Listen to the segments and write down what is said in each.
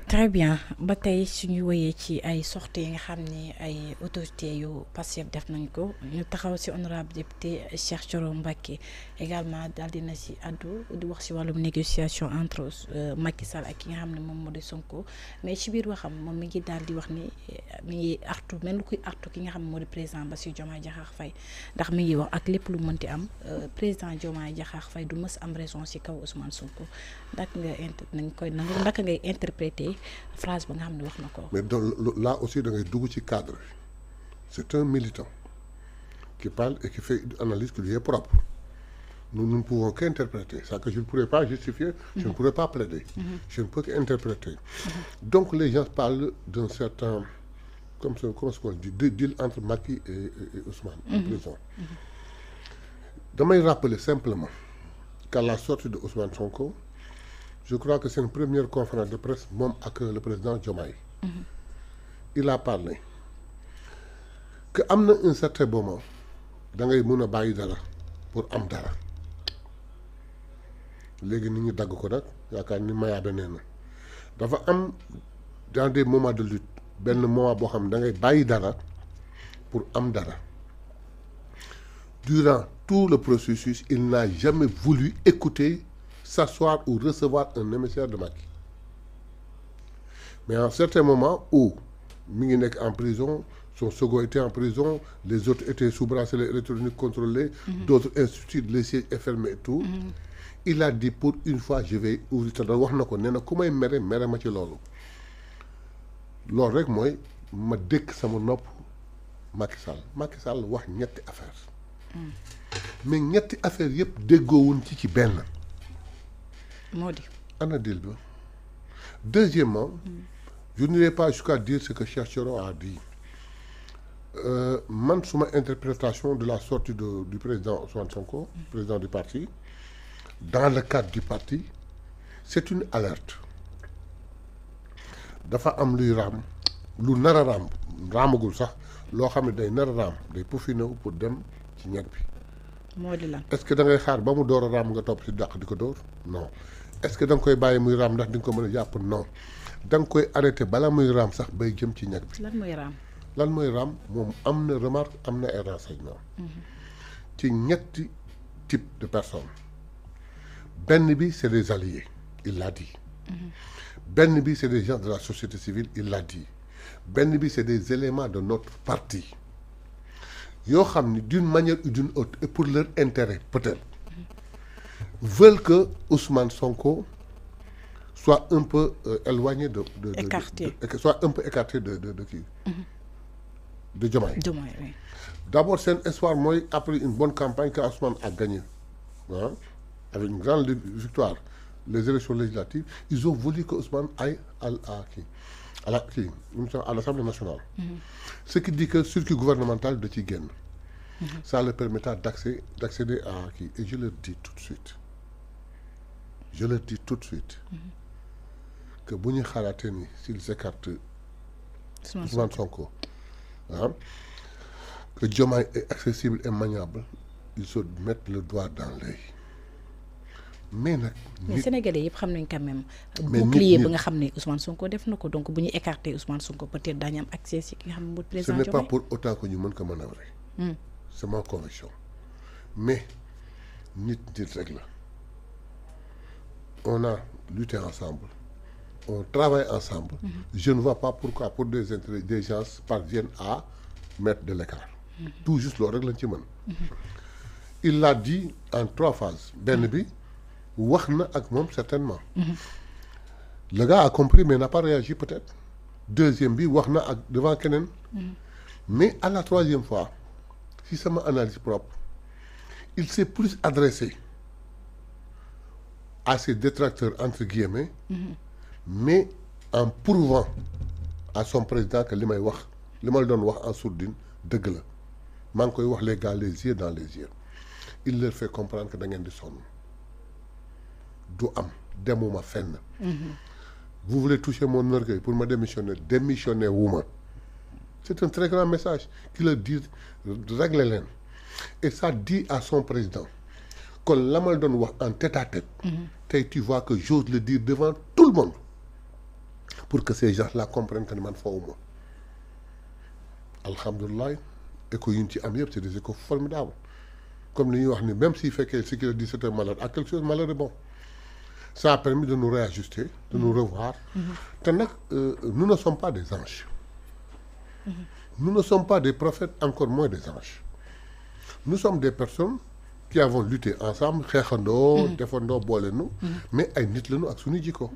très bien ba tey suñu woyee ci ay sorties yi nga xam ni ay autorités yu Pastef def nañ ko ñu taxaw ci honorable député Cheikh Thioro Mbacké également daal dina ci addu di wax ci wàllum négociation entre Macky Sall ak ki nga xam ne moom moo di Sonko mais ci biir waxam moom mi ngi daal di wax ni mi ngi artu mel kuy artu ki nga xam ne moo di président Bassirou Diomaye Diakhar Faye ndax mi ngi wax ak lépp lu mënti am président Diomaye Diakhar Faye du mës am raison ci kaw Ousmane Sonko naka ngay interpréter phrase ba nga xam ne wax na ko. mais donc là aussi da ngay dugg ci cadre c'est un militant qui parle et qui fait une analyse qui lui est propre. Nous ne pouvons qu'interpréter. Ça que je ne pourrais pas justifier, je ne pourrais pas plaider. Je ne peux qu'interpréter. Donc les gens parlent d'un certain, comment est-ce qu'on dit, deal entre Macky et Ousmane en prison. Damay rappeler simplement qu'à la sortie de Ousmane Sonko, je crois que c'est une première conférence de presse moom ak le président Diomaye. Il a parlé que am na un certain moment da ngay mën a bàyyi dara pour am dara. léegi nit ñi dagg ko nag yaakaar ni mayaabe nee na dafa am dans des moments de lutte benn moment boo xam ne da ngay bàyyi dara pour am dara. Durant tout le processus il n'a jamais voulu écouter, s'asseoir ou recevoir un émissaire de Macky. Mais à un certain moment où mi ngi nekk en prison, son second était en prison, les autres étaient sous bracelet électronique contrôlé, d'autres instituts, les sièges est fermé et tout. Il a dit pour une fois je vais ouvrir te wax na ko nee na ku may mere ma ci loolu rek mooy ma dëkk sama nopp Macky Sall wax ñetti affaire mais ñetti affaire yëpp déggoowuñ ci benn moo di ana dil ba. Deuxièmement, je n'irai pas jusqu'à dire ce que Cheikh Thioro a dit. Man suma interprétation de la sortie du président Ousmane Sonko, président du parti, dans le cadre du parti, c'est une alerte. Dafa am luy raam lu nar a raam raamagul sax loo xam ne day nar a raam day peaufiner pour dem ci ñeg bi. moo di lan. Est-ce que da ngay xaar ba mu door a raam nga topp ci dàq di ko dóor non. Est-ce que da nga koy bàyyi muy raam ndax di nga ko mën a jàpp non da nga koy arrêté bala muy raam sax bay jëm ci ñeg bi. lan mooy raam moom am na remarque am na ay renseignement ci ñetti type de personnes. benn bi c'est des alliés il l'a dit. benn bi c'est des gens de la société civile il l'a dit. benn bi c'est des éléments de notre parti yoo xam ni d'une manière ou d'une autre et pour leur intérêt peut-être veulent que Ousmane Sonko soit un peu éloigné écarté. Soit un peu écarté de qui de Diomaye. Oui. D'abord seen espoir mooy après une bonne campagne que Ousmane a gagné avec une grande victoire les élections législatives ils ont voulu que Ousmane aille à l'Assemblée nationale. Ce qui dit que circuit gouvernemental da ciy génn. Ça leur permettra d'accéder à qui. Et je leur dis tout de suite que bu ñu xalaatee ni s'ils écartent Ousmane Sonko que Diomaye est accessible et maniable ils se mettent le doigt dans l'œil. Mais Sénégalais yëpp xam nañ quand même bouclier ba nga xam ne Ousmane Sonko def na ko donc bu ñu écarté Ousmane Sonko peut-être daañu am accès ci ki nga xam ne mooy président Diomaye. Ce n'est pas pour autant que ñu mën ko manœuvrer. C'est ma conviction. Mais nit rek la. On a lutté ensemble. On travaille ensemble. Je ne vois pas pourquoi pour des intérêts des gens parviennent à mettre de l'écart. Tout juste loolu rek lañ ci mën. Il l'a dit en 3 phases. Benn bi wax na ak moom certainement. Le gars a compris mais n'a pas réagi peut-être. Deuxième bi wax na ak devant keneen. Mais à la 3e fois si sama analyse propre il s'est plus adressé à ses détracteurs entre guillemets. Mais en prouvant à son président que li may wax li ma la doon wax en sourdine dëgg la maa ngi koy wax les gars les yeux dans les yeux il leur fait comprendre que da ngeen di sonn du am demuma fenn. Vous voulez toucher mon orgueil pour me démissionner wu ma. C'est un très grand message qui leur dit régler leen et ça dit à son président kon la ma la doon wax en tête à tête. Tey tu vois que j'ose le dire devant tout le monde pour que ces gens-là comprennent que man fawuma alhamdulilah échos yu ñu ci am yëpp c'est des échos formidables comme li ñuy wax ni même si fekkee ce qu'il a dit c'était malade à quelque chose malheur est bon ça a permis de nous réajuster de nous revoir te nag nous ne sommes pas des anges nous ne sommes pas des prophètes encore moins des anges nous sommes des personnes qui avons lutté ensemble xeexandoo defandoo boole nu mais ay nit lañu ak suñu jikko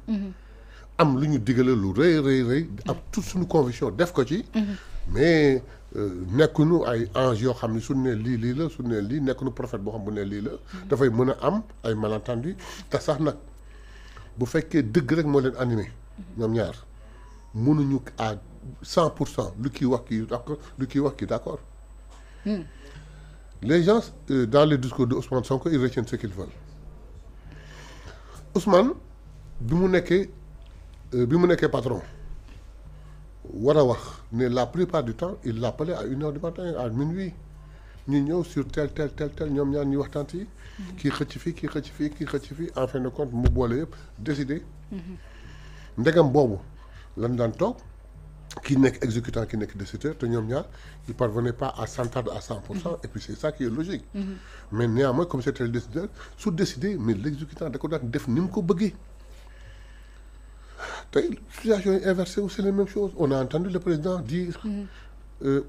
am lu ñu digale lu rëy ak toute suñu conviction def ko ci mais nekkuñu ay ange yoo xam ne su ne lii la su ne lii nekkuñu prophète boo xam bu ne lii la dafay mën a am ay malentendu te sax nag bu fekkee dëgg rek moo leen animé ñoom ñaar mënuñu à 100% lu kii wax kii d'accord lu kii wax kii d'accord les gens dans les discours de Ousmane Sonko ils retiennent ce qu'ils veulent Ousmane bi mu nekkee patron war a wax ne la plupart du temps il l'appelait à 1h du matin à minuit ñu ñëw sur tel ñoom ñaar ñuy waxtaan ci kii xëcc fii en fin de compte mu boole yëpp décider ndegam boobu lan daan toog ki nekk exécutant ki nekk décideur te ñoom ñaar ils parvenaient pas à s'entendre à 100% et puis c'est ça qui est logique mais néanmoins comme c'était le décideur su décider mais l'exécutant da ko daan def ni mu ko bëggee tey situation yi inversée wu c'est la même chose on a entendu le président dire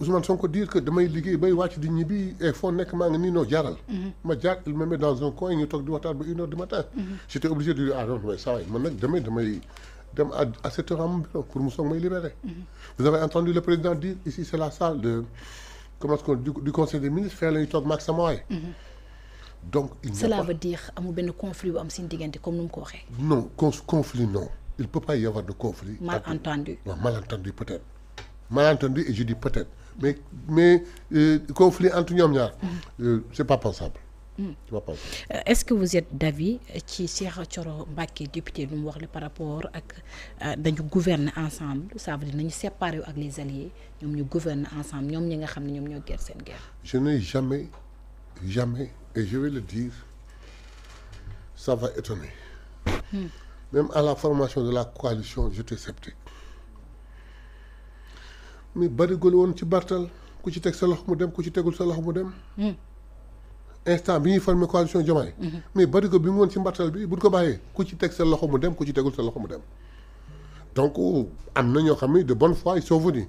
Ousmane Sonko dire que damay liggéey bay wàcc di ñibbi et foo nekk maa ngi nii noo jaaral ma jaar il me met dans un coin ñu toog di waxtaan ba 1h du matin j'étais obligé de dire ah non mais ça va man nag damay dem à 7h à mon bureau pour mu soog may libérer vous avez entendu le président dire ici c'est la salle de comment est-ce qu'on du conseil des ministres fee la ñu toog maag sama waay donc cela veut dire amul benn conflit bu am seen diggante comme nu mu ko waxee non conflit non il peut pas y avoir de conflit malentendu malentendu peut-être malentendu et je dis peut-être mais conflit entre ñoom ñaar c'est pas pensable c'est pas pensable est-ce que vous êtes d'avis ci Cheikh Thioro Mbacké député lu mu wax la par rapport ak dañu gouverner ensemble ça veut dire nañu séparer ak les alliés ñoom ñu gouverner ensemble ñoom ñi nga xam ne ñoom ñoo guerre seen guerre je n'ai jamais et je vais le dire ça va étonner même à la formation de la coalition j'étais sceptique mais bari gole woon ci bartal ku ci teg sa loxo mu dem ku ci tegul sa loxo mu dem instant bi ñuy former coalition Diomaye mais bari ko bi mu woon ci mbartal bi buñ ko bàyyee ku ci teg sa loxo mu dem ku ci tegul sa loxo mu dem donc am na ñoo xam ne de bonne foi ils sont venus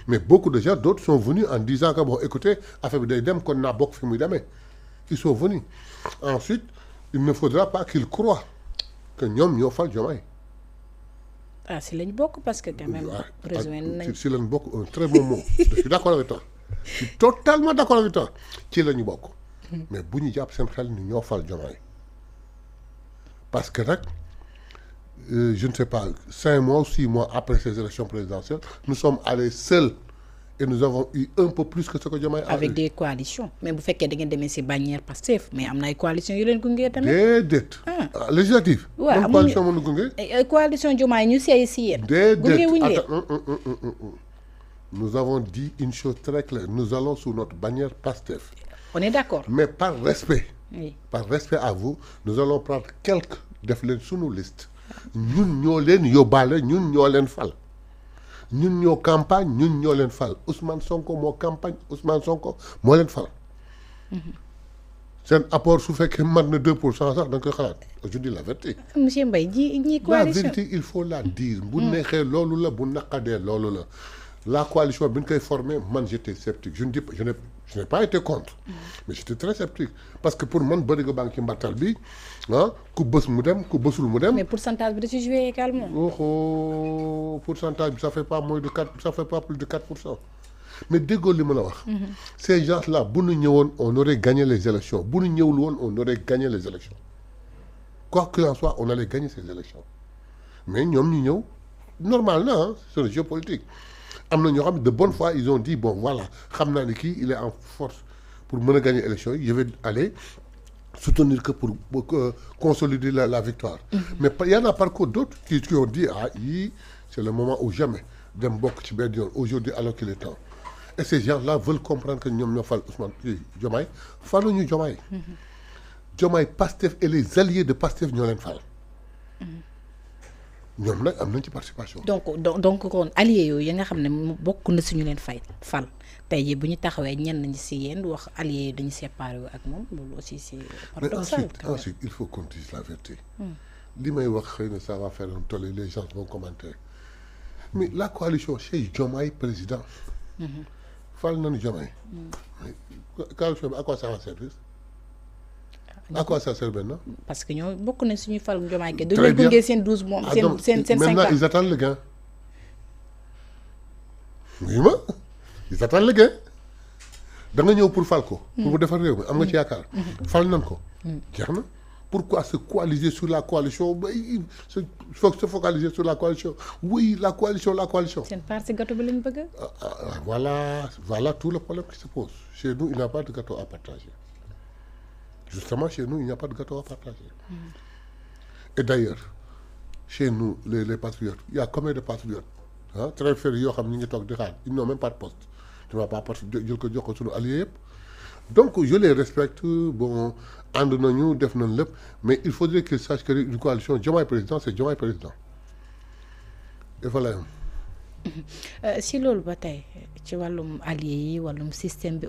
mais beaucoup de gens d'autres sont venus en disant que bon écoutez affaire bi day dem kon naa bokk fi muy demee ils sont venus ensuite il ne faudra pas qu'ils croient que ñoom ñoo fal Diomaye si lañ bokk parce que quand même rejoindre nañ si lañ bokk un très bon mot je suis d'accord avec toi je suis totalement d'accord avec toi ci la ñu bokk mais bu ñu jàpp seen xel ni ñoo fal Diomaye parce que nag je ne sais pas 5 mois ou 6 mois après ces élections présidentielles nous sommes allés seuls et nous avons eu un peu plus que ce que Diomaye a avec eu. des coalitions mais bu fekkee da ngeen demee si bannière Pastef mais am na ay coalitions yu leen gunge tamit déedéet législative waaw man coalition mën na gunge coalition Diomaye ñu seey si yéen déedéet gunge wuñu leen nous avons dit une chose très claire nous allons sous notre bannière Pastef on est d'accord mais par respect oui à vous nous allons prendre quelques def leen sunu liste ñun ñoo leen yóbbaale ñun ñoo leen fal ñun ñoo campagne ñun ñoo leen fal Ousmane Sonko moo campagne Ousmane Sonko moo leen fal seen apport su fekkee mat na 2% sax da nga koy xalaat je dis la vérité monsieur Mbaye ñi la coalition vérité il faut la dire bu neexee loolu la bu naqadee loolu la coalition bi ñu koy formé man j'étais sceptique je n'ai pas été contre mais j'étais très sceptique parce que pour man bëri nga baa ngi ci mbartal bi ku bës mu dem ku bësul mu dem mais pourcentage bi da ci joué également pourcentage bi ça fait pas moins de 4 ça fait pas plus de 4% mais déggoo li ma la wax ces gens là bu ñu ñëwoon on aurait gagné les élections bu ñu ñëwul woon on aurait gagné les élections quoi qu'il en soit on allait gagner ces élections mais ñoom ñu ñëw normal na c'est le jeu politique am na ñoo xam ne de bonne foi ils ont dit bon voilà xam naa ne kii il est en force pour mën a gagner élection yi je vais aller soutenir que pour consolider la victoire mais il y en a par contre d'autres qui ont dit yii c'est le moment ou jamais dem bokk ci benn yoon aujourd'hui alors qu'il est temps et ces gens-là veulent comprendre que ñoom ñoo fal Ousmane Diomaye faluñu Diomaye Diomaye Pastef et les alliés de Pastef ñoo leen fal ñoom nag am nañ ci participation. donc kon allié yooyu yi nga xam ne bokk na suñu leen fal tey jii bu ñu taxawee ñenn ñi si yéen wax allié yi dañu séparé wu ak moom loolu aussi c'est paradoxal. Mais ensuite il faut qu'on dise la vérité. li may wax xëy na ça va faire un tollé, les gens vont commenter mais la coalition chez Diomaye président. fal nañu Diomaye. coalition bi à quoi ça va servir. à quoi ça sert maintenant. parce que ñoo bokk na suñuy fal Diomaye ke dañu gunge seen 12 moom seen 5 ans. maintenant ils attendent le gain. oui ma ils attendent le gain da nga ñëw pour fal ko. pour mu defar réew mi am nga ci yaakaar. fal nañ ko. jeex na pourquoi se coaliser sur la coalition il faut se focaliser sur la coalition oui la coalition. seen part si gâteau bi lañ bëgg. voilà tout le problème qui se pose chez nous il n'y a pas de gâteau à partager. Justement, chez nous, il n'y a pas de gâteau à partager. Et d'ailleurs, chez nous, les patriotes, il y a combien de patriotes hein? Très ferrés, ils n'ont même pas de poste. Tu ne vas pas porter de alliés. Donc, je les respecte. Bon, mais il faudrait qu'ils sachent que une coalition, Diomaye président, c'est Diomaye président. Et voilà. Si loolu ba tey ci wàllum allié yi wàllum système bi